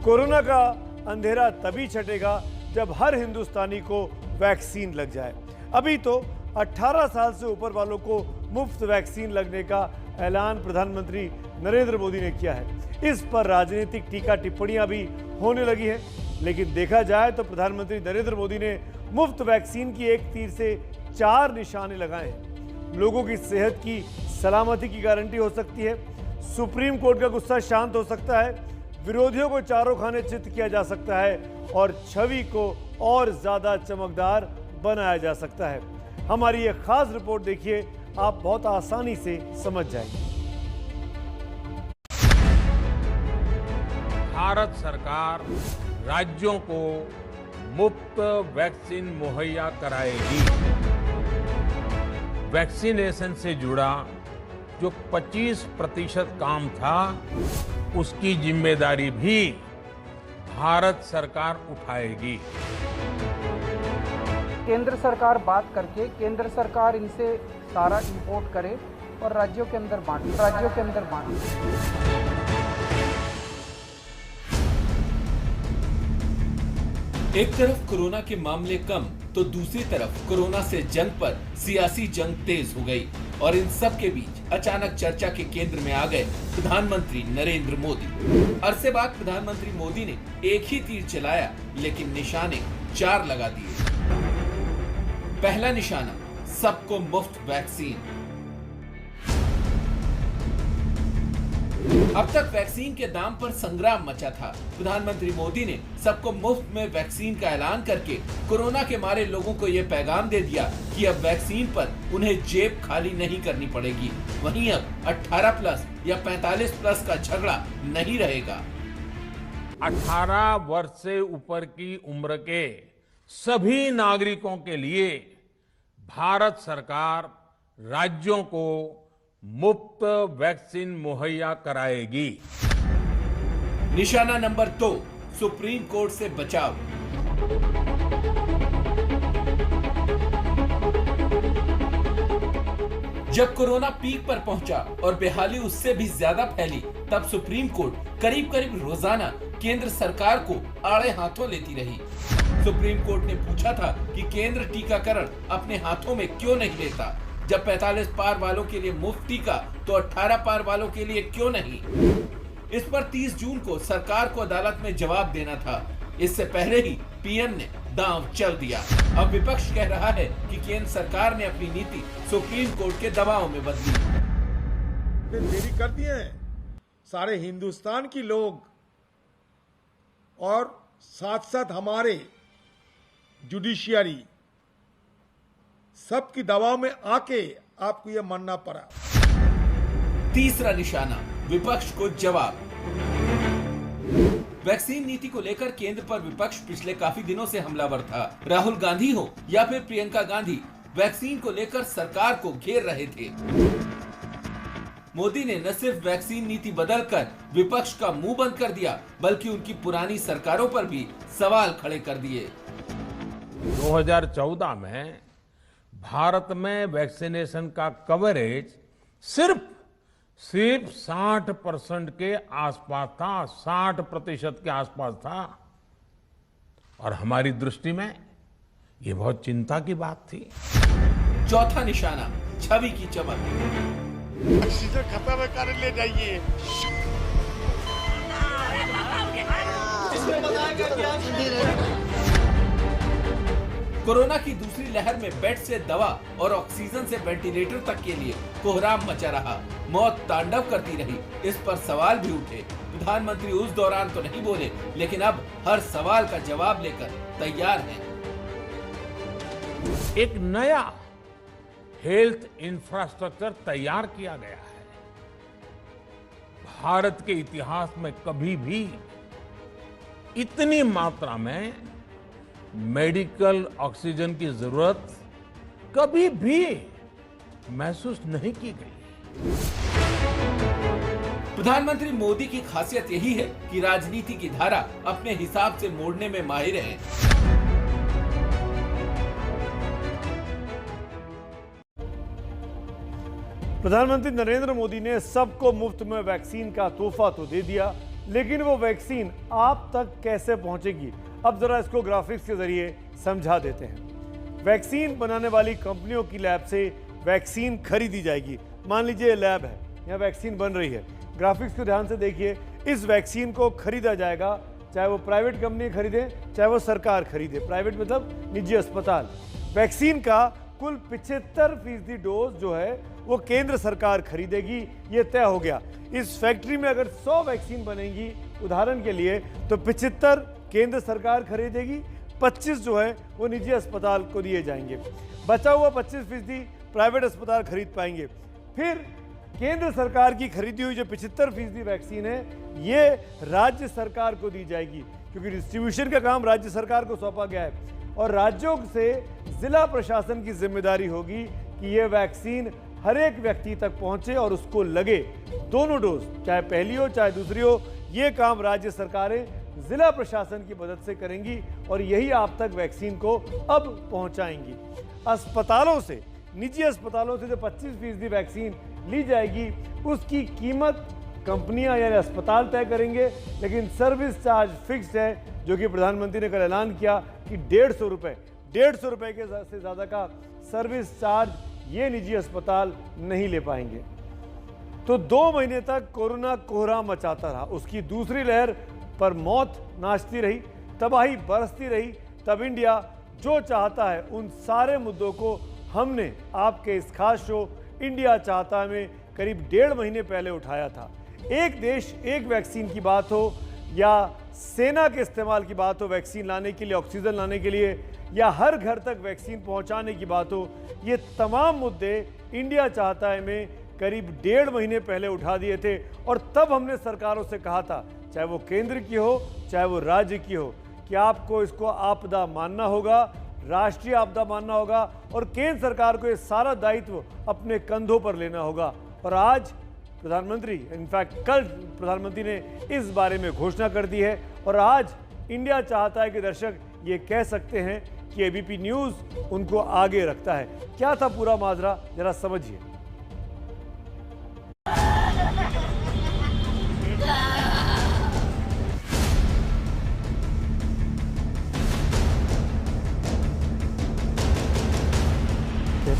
Corona का अंधेरा तभी छटेगा जब हर हिंदुस्तानी को वैक्सीन लग जाए। अभी तो 18 साल से ऊपर वालों को मुफ्त वैक्सीन लगने का ऐलान प्रधानमंत्री नरेंद्र मोदी ने किया है। इस पर राजनीतिक टीका टिप्पणियां भी होने लगी हैं, लेकिन देखा जाए तो प्रधानमंत्री नरेंद्र मोदी ने मुफ्त वैक्सीन की एक तीर से 4 निशाने लगाए हैं। लोगों की सेहत की सलामती की गारंटी हो सकती है, सुप्रीम कोर्ट का गुस्सा शांत हो सकता है, विरोधियों को चारों खाने चित किया जा सकता है और छवि को और ज्यादा चमकदार बनाया जा सकता है। हमारी ये खास रिपोर्ट देखिए, आप बहुत आसानी से समझ जाएंगे। भारत सरकार राज्यों को मुफ्त वैक्सीन मुहैया कराएगी। वैक्सीनेशन से जुड़ा जो 25% काम था, उसकी जिम्मेदारी भी भारत सरकार उठाएगी। केंद्र सरकार बात करके केंद्र सरकार इनसे सारा इंपोर्ट करे और राज्यों के अंदर बांटे। एक तरफ कोरोना के मामले कम तो दूसरी तरफ कोरोना से जंग पर सियासी जंग तेज हो गई और इन सब के बीच अचानक चर्चा के केंद्र में आ गए प्रधानमंत्री नरेंद्र मोदी। अरसे बाद प्रधानमंत्री मोदी ने एक ही तीर चलाया, लेकिन निशाने 4 लगा दिए। पहला निशाना, सबको मुफ्त वैक्सीन। अब तक वैक्सीन के दाम पर संग्राम मचा था। प्रधानमंत्री मोदी ने सबको मुफ्त में वैक्सीन का ऐलान करके कोरोना के मारे लोगों को यह पैगाम दे दिया कि अब वैक्सीन पर उन्हें जेब खाली नहीं करनी पड़ेगी। वहीं अब 18+ या 45+ का झगड़ा नहीं रहेगा। 18 वर्ष से ऊपर की उम्र के सभी नागरिकों के लिए भारत सरकार राज्यों को मुफ्त वैक्सीन मुहैया कराएगी। निशाना नंबर 2, सुप्रीम कोर्ट से बचाव। जब कोरोना पीक पर पहुंचा और बेहाली उससे भी ज्यादा फैली, तब सुप्रीम कोर्ट करीब करीब रोजाना केंद्र सरकार को आड़े हाथों लेती रही। सुप्रीम कोर्ट ने पूछा था कि केंद्र टीकाकरण अपने हाथों में क्यों नहीं लेता। जब 45 पार वालों के लिए मुफ्त टीका, तो 18 पार वालों के लिए क्यों नहीं? इस पर 30 जून को सरकार को अदालत में जवाब देना था। इससे पहले ही पीएम ने दांव चल दिया। अब विपक्ष कह रहा है कि केंद्र सरकार ने अपनी नीति सुप्रीम कोर्ट के दबाव में बदली। देरी कर दिए हैं सारे हिंदुस्तान की लोग और साथ साथ हमारे जुडिशियरी सबकी दबाव में आके आपको यह मानना पड़ा। तीसरा निशाना, विपक्ष को जवाब। वैक्सीन नीति को लेकर केंद्र पर विपक्ष पिछले काफी दिनों से हमलावर था। राहुल गांधी हो या फिर प्रियंका गांधी, वैक्सीन को लेकर सरकार को घेर रहे थे। मोदी ने न सिर्फ वैक्सीन नीति बदलकर विपक्ष का मुंह बंद कर दिया, बल्कि उनकी पुरानी सरकारों पर भी सवाल खड़े कर दिए। 2014 में भारत में वैक्सीनेशन का कवरेज सिर्फ 60% के आसपास था, 60% के आसपास था। और हमारी दृष्टि में ये बहुत चिंता की बात थी। चौथा निशाना, छवि की चमक। ऑक्सीजन खत्म है, कर ले जाइए। कोरोना की दूसरी लहर में बेड से दवा और ऑक्सीजन से वेंटिलेटर तक के लिए कोहराम मचा रहा। मौत तांडव करती रही। इस पर सवाल भी उठे। प्रधानमंत्री उस दौरान तो नहीं बोले, लेकिन अब हर सवाल का जवाब लेकर तैयार हैं। एक नया हेल्थ इंफ्रास्ट्रक्चर तैयार किया गया है। भारत के इतिहास में कभी भी इतनी मात्रा में मेडिकल ऑक्सीजन की जरूरत कभी भी महसूस नहीं की गई। प्रधानमंत्री मोदी की खासियत यही है कि राजनीति की धारा अपने हिसाब से मोड़ने में माहिर हैं। प्रधानमंत्री नरेंद्र मोदी ने सबको मुफ्त में वैक्सीन का तोहफा तो दे दिया, लेकिन वो वैक्सीन आप तक कैसे पहुंचेगी, अब जरा इसको ग्राफिक्स के जरिए समझा देते हैं। वैक्सीन बनाने वाली कंपनियों की लैब से वैक्सीन खरीदी जाएगी। मान लीजिए लैब है, यहाँ वैक्सीन बन रही है। ग्राफिक्स को ध्यान से देखिए, इस वैक्सीन को खरीदा जाएगा, चाहे वो प्राइवेट कंपनी खरीदे चाहे वो सरकार खरीदे। प्राइवेट मतलब निजी अस्पताल। वैक्सीन का कुल 75% डोज जो है वो केंद्र सरकार खरीदेगी, ये तय हो गया। इस फैक्ट्री में अगर 100 वैक्सीन बनेंगी उदाहरण के लिए, तो 75 केंद्र सरकार खरीदेगी, 25 जो है वो निजी अस्पताल को दिए जाएंगे। बचा हुआ 25% प्राइवेट अस्पताल खरीद पाएंगे। फिर केंद्र सरकार की खरीदी हुई जो 75% वैक्सीन है ये राज्य सरकार को दी जाएगी, क्योंकि डिस्ट्रीब्यूशन का काम राज्य सरकार को सौंपा गया है। और राज्यों से जिला प्रशासन की जिम्मेदारी होगी कि ये वैक्सीन हर एक व्यक्ति तक पहुंचे और उसको लगे। दोनों डोज, चाहे पहली हो चाहे दूसरी हो, ये काम राज्य सरकारें जिला प्रशासन की मदद से करेंगी और यही आप तक वैक्सीन को अब पहुंचाएंगी। अस्पतालों से, निजी अस्पतालों से जो 25% वैक्सीन ली जाएगी उसकी कीमत कंपनियां यानी अस्पताल तय करेंगे, लेकिन सर्विस चार्ज फिक्स्ड है, जो कि प्रधानमंत्री ने कल ऐलान किया कि 150 रुपए के से ज़्यादा का सर्विस चार्ज ये निजी अस्पताल नहीं ले पाएंगे। तो 2 महीने तक कोरोना कोहराम मचाता रहा, उसकी दूसरी लहर पर मौत नाचती रही, तबाही बरसती रही। तब इंडिया जो चाहता है उन सारे मुद्दों को हमने आपके इस खास शो इंडिया चाहता है में करीब 1.5 महीने पहले उठाया था। एक देश एक वैक्सीन की बात हो या सेना के इस्तेमाल की बात हो वैक्सीन लाने के लिए, ऑक्सीजन लाने के लिए, या हर घर तक वैक्सीन पहुंचाने की बात हो, ये तमाम मुद्दे इंडिया चाहता है में करीब 1.5 महीने पहले उठा दिए थे। और तब हमने सरकारों से कहा था, चाहे वो केंद्र की हो चाहे वो राज्य की हो, कि आपको इसको आपदा मानना होगा, राष्ट्रीय आपदा मानना होगा और केंद्र सरकार को ये सारा दायित्व अपने कंधों पर लेना होगा। और आज प्रधानमंत्री, इनफैक्ट कल प्रधानमंत्री ने इस बारे में घोषणा कर दी है। और आज इंडिया चाहता है कि दर्शक ये कह सकते हैं कि एबीपी न्यूज़ उनको आगे रखता है। क्या था पूरा माजरा, जरा समझिए।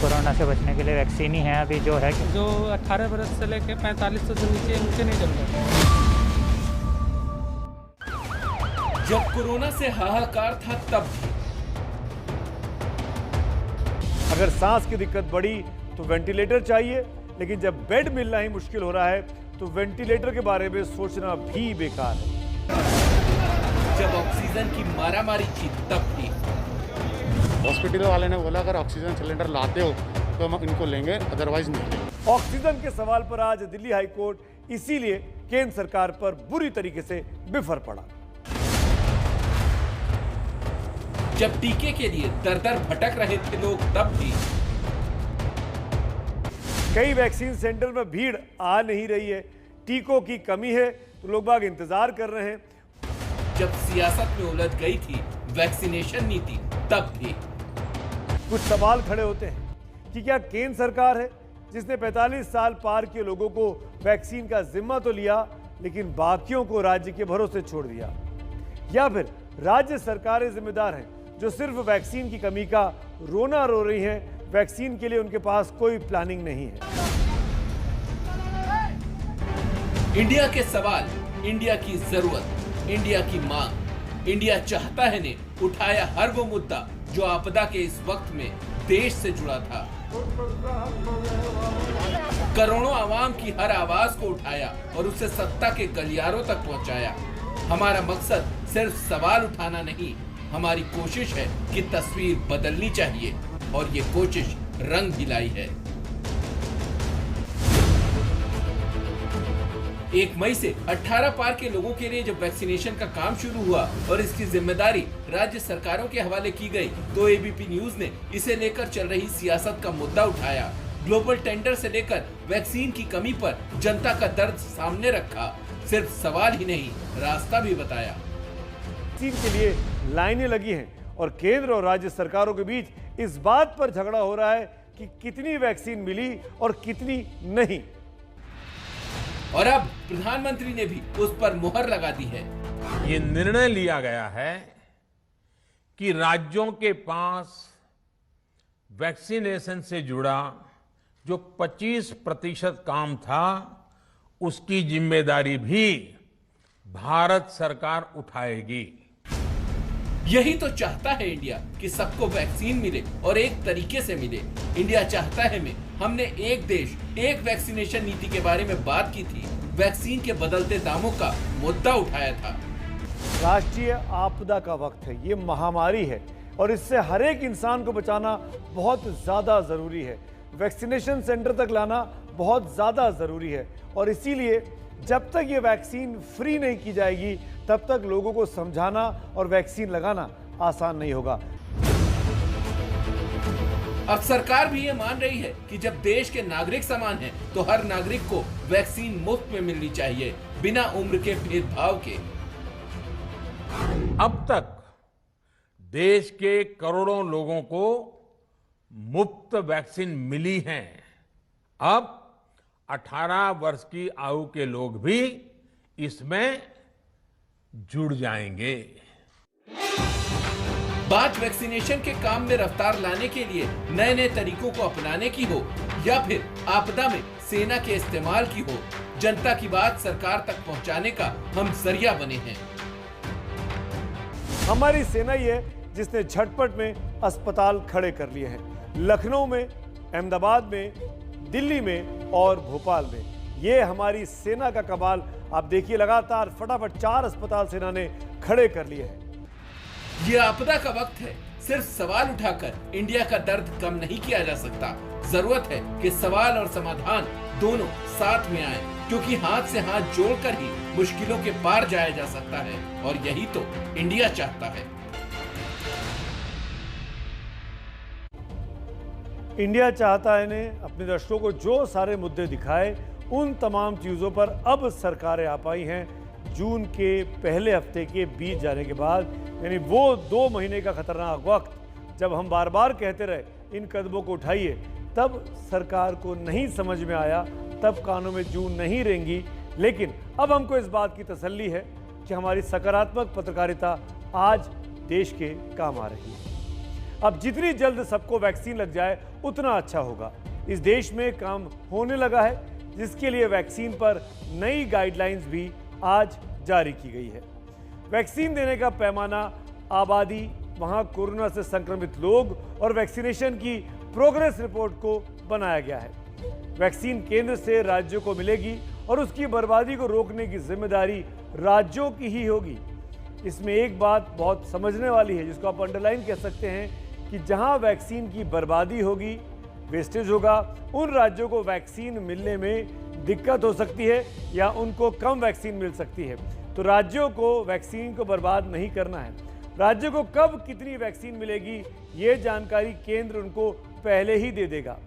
कोरोना से बचने के लिए वैक्सीन ही है अभी जो है कि जो 18 बरस से लेके 45 से नीचे उनके नहीं चल रहा। जब कोरोना से हाहाकार था तब अगर सांस की दिक्कत बढ़ी तो वेंटिलेटर चाहिए, लेकिन जब बेड मिलना ही मुश्किल हो रहा है तो वेंटिलेटर के बारे में सोचना भी बेकार है। जब ऑक्सीजन की मारामारी थी तब भी हॉस्पिटल वाले ने बोला अगर ऑक्सीजन सिलेंडर लाते हो तो हम इनको लेंगे, अदरवाइज नहीं लेंगे। ऑक्सीजन के सवाल पर आज दिल्ली हाई कोर्ट इसीलिए केंद्र सरकार पर बुरी तरीके से बिफर पड़ा। जब टीके के लिए दर-दर भटक रहे थे लोग तब भी कई वैक्सीन सेंटर में भीड़ आ नहीं रही है, टीकों की कमी है तो लोग बाग इंतजार कर रहे हैं। जब सियासत में उलझ गई थी वैक्सीनेशन नीति तब भी कुछ सवाल खड़े होते हैं कि क्या केंद्र सरकार है जिसने 45 साल पार के लोगों को वैक्सीन का जिम्मा तो लिया लेकिन बाकियों को राज्य के भरोसे छोड़ दिया, या फिर राज्य सरकारें जिम्मेदार हैं जो सिर्फ वैक्सीन की कमी का रोना रो रही हैं, वैक्सीन के लिए उनके पास कोई प्लानिंग नहीं है। इंडिया के सवाल, इंडिया की जरूरत, इंडिया की मांग, इंडिया चाहता है ने उठाया हर वो मुद्दा जो आपदा के इस वक्त में देश से जुड़ा था। करोड़ों आवाम की हर आवाज को उठाया और उसे सत्ता के गलियारों तक पहुंचाया। हमारा मकसद सिर्फ सवाल उठाना नहीं, हमारी कोशिश है कि तस्वीर बदलनी चाहिए और ये कोशिश रंग भी लाई है। 1 मई से 18 पार के लोगों के लिए जब वैक्सीनेशन का काम शुरू हुआ और इसकी जिम्मेदारी राज्य सरकारों के हवाले की गई तो एबीपी न्यूज ने इसे लेकर चल रही सियासत का मुद्दा उठाया। ग्लोबल टेंडर से लेकर वैक्सीन की कमी पर जनता का दर्द सामने रखा, सिर्फ सवाल ही नहीं रास्ता भी बताया। वैक्सीन के लिए लाइनें लगी हैं और केंद्र और राज्य सरकारों के बीच इस बात पर झगड़ा हो रहा है कि कितनी वैक्सीन मिली और कितनी नहीं। और अब प्रधानमंत्री ने भी उस पर मुहर लगा दी है। ये निर्णय लिया गया है कि राज्यों के पास वैक्सीनेशन से जुड़ा जो 25% काम था, उसकी जिम्मेदारी भी भारत सरकार उठाएगी। यही तो चाहता है इंडिया कि सबको वैक्सीन मिले और एक तरीके से मिले। इंडिया चाहता है हमने एक देश एक वैक्सीनेशन नीति के बारे में बात की थी, वैक्सीन के बदलते दामों का मुद्दा उठाया था। राष्ट्रीय आपदा का वक्त है, ये महामारी है और इससे हर एक इंसान को बचाना बहुत ज़्यादा ज़रूरी है। वैक्सीनेशन सेंटर तक लाना बहुत ज़्यादा ज़रूरी है और इसीलिए जब तक ये वैक्सीन फ्री नहीं की जाएगी तब तक लोगों को समझाना और वैक्सीन लगाना आसान नहीं होगा। अब सरकार भी ये मान रही है कि जब देश के नागरिक समान हैं, तो हर नागरिक को वैक्सीन मुफ्त में मिलनी चाहिए, बिना उम्र के भेदभाव के। अब तक देश के करोड़ों लोगों को मुफ्त वैक्सीन मिली है। अब 18 वर्ष की आयु के लोग भी इसमें जुड़ जाएंगे। बात वैक्सीनेशन के काम में रफ्तार लाने के लिए नए नए तरीकों को अपनाने की हो या फिर आपदा में सेना के इस्तेमाल की हो, जनता की बात सरकार तक पहुंचाने का हम जरिया बने हैं। हमारी सेना ही है जिसने झटपट में अस्पताल खड़े कर लिए हैं। लखनऊ में, अहमदाबाद में, दिल्ली में और भोपाल में। ये हमारी सेना का कमाल। आप देखिए, लगातार फटाफट 4 अस्पताल सेना ने खड़े कर लिए हैं। ये आपदा का वक्त है, सिर्फ सवाल उठाकर इंडिया का दर्द कम नहीं किया जा सकता। जरूरत है कि सवाल और समाधान दोनों साथ में आए, क्योंकि हाथ से हाथ जोड़कर ही मुश्किलों के पार जाया जा सकता है और यही तो इंडिया चाहता है। इंडिया चाहता है ने अपने दर्शकों को जो सारे मुद्दे दिखाए, उन तमाम चीज़ों पर अब सरकारें आ पाई हैं। जून के पहले हफ्ते के बीत जाने के बाद, यानी वो 2 महीने का खतरनाक वक्त जब हम बार बार कहते रहे इन कदमों को उठाइए, तब सरकार को नहीं समझ में आया, तब कानों में जूं नहीं रेंगी। लेकिन अब हमको इस बात की तसल्ली है कि हमारी सकारात्मक पत्रकारिता आज देश के काम आ रही है। अब जितनी जल्द सबको वैक्सीन लग जाए उतना अच्छा होगा। इस देश में काम होने लगा है, जिसके लिए वैक्सीन पर नई गाइडलाइंस भी आज जारी की गई है। वैक्सीन देने का पैमाना, आबादी, वहां कोरोना से संक्रमित लोग और वैक्सीनेशन की प्रोग्रेस रिपोर्ट को बनाया गया है। वैक्सीन केंद्र से राज्यों को मिलेगी और उसकी बर्बादी को रोकने की जिम्मेदारी राज्यों की ही होगी। इसमें एक बात बहुत समझने वाली है, जिसको आप अंडरलाइन कह सकते हैं, कि जहां वैक्सीन की बर्बादी होगी, वेस्टेज होगा, उन राज्यों को वैक्सीन मिलने में दिक्कत हो सकती है या उनको कम वैक्सीन मिल सकती है। तो राज्यों को वैक्सीन को बर्बाद नहीं करना है। राज्यों को कब कितनी वैक्सीन मिलेगी, ये जानकारी केंद्र उनको पहले ही दे देगा।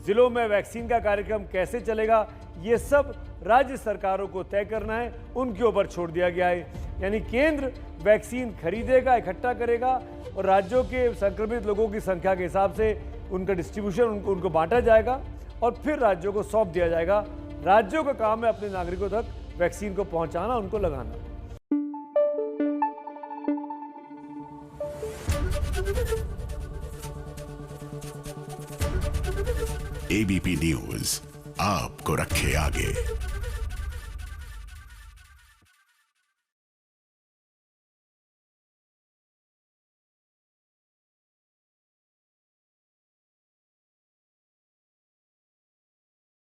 जिलों में वैक्सीन का कार्यक्रम कैसे चलेगा, ये सब राज्य सरकारों को तय करना है, उनके ऊपर छोड़ दिया गया है। यानी केंद्र वैक्सीन खरीदेगा, इकट्ठा करेगा और राज्यों के संक्रमित लोगों की संख्या के हिसाब से उनका डिस्ट्रीब्यूशन उनको बांटा जाएगा और फिर राज्यों को सौंप दिया जाएगा। राज्यों का काम है अपने नागरिकों तक वैक्सीन को पहुंचाना, उनको लगाना। एबीपी न्यूज आपको रखे आगे।